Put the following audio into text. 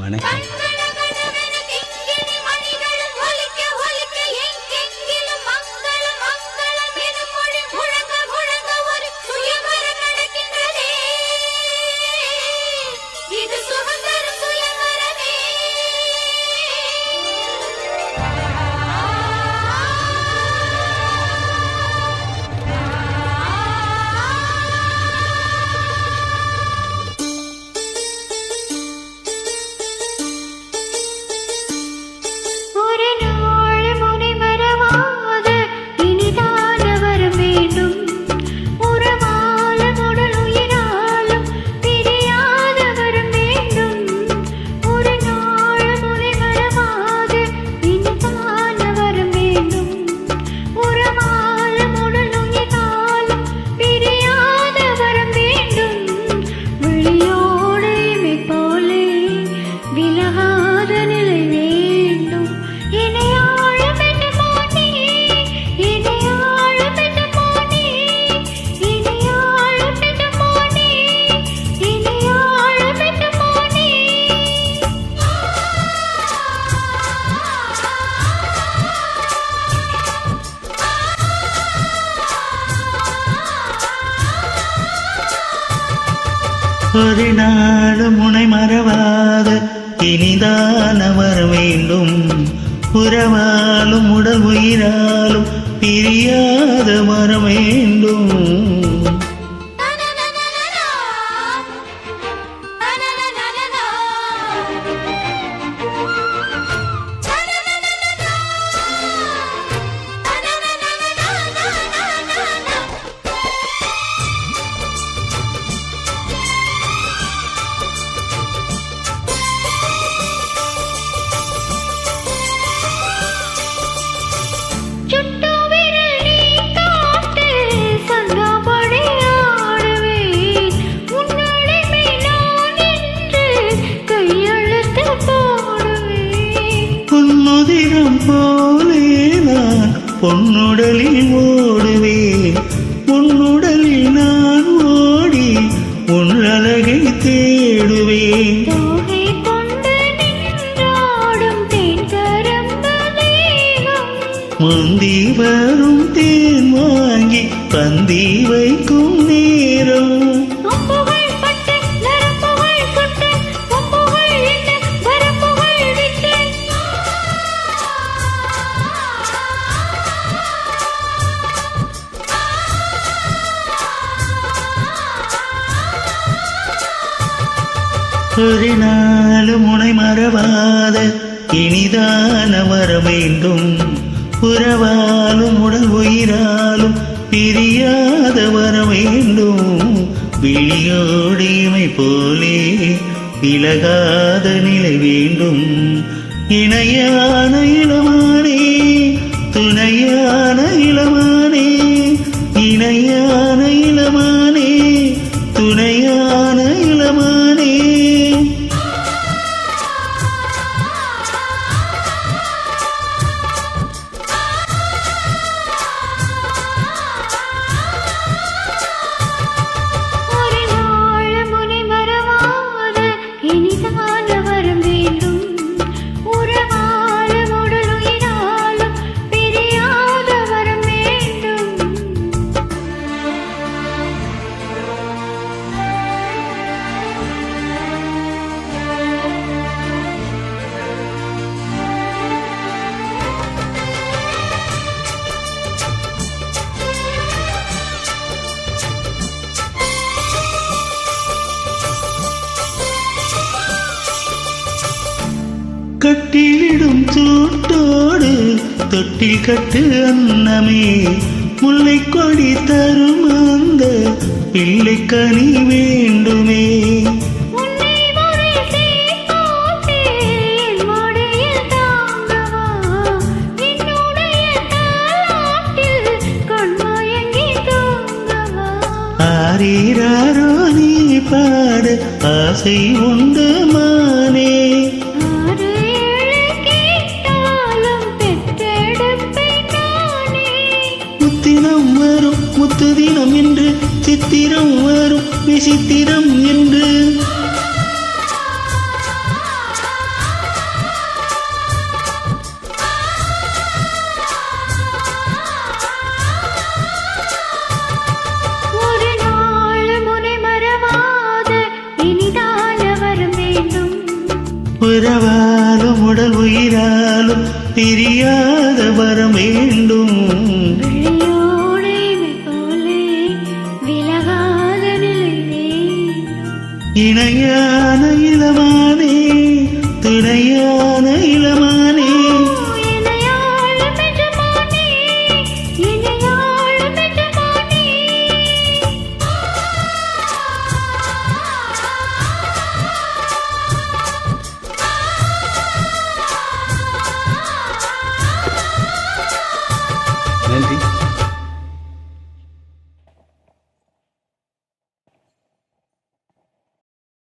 வணக்கம். ஒரு நாளும் உனை மறவாத இனிதான வர வேண்டும். உறவாலும் உடல் உயிராலும் பிரியாத வர வேண்டும். போலே நான் பொன்னுடலில் ஓடுவேன். உன்னுடலில் நான் ஓடி உன் அழகை தேடுவேன். முந்தி வரும் தேன் வாங்கி பந்தி வைக்கும் நேரம். ஒரு நாளும் உனை மறவாத இனிதான வர வேண்டும். உறவாலும் உடல் உயிராலும் பிரியாத வர வேண்டும். விழியோடிமை போலே விலகாத நிலை வேண்டும். இணையான இளமானே துணையான இளமானே, இணையான இளமானே துணையான இளமானே. கட்டிலிடும் சூட்டோடு தொட்டில் கட்டு அன்னமே. முல்லை கொடி தரும் அந்த பிள்ளை கனி வேண்டுமே. ஆரீராரோ நீ பாட ஆசை உண்டு மானே. முத்தினம் வரும் முத்து தினம் என்று, சித்திரம் வரும் விசித்திரம் என்று. உறவாலும் உடல் உயிராலும் பிரியாத வரம் வேண்டும். இணையான இளமானே, துணையான இளமா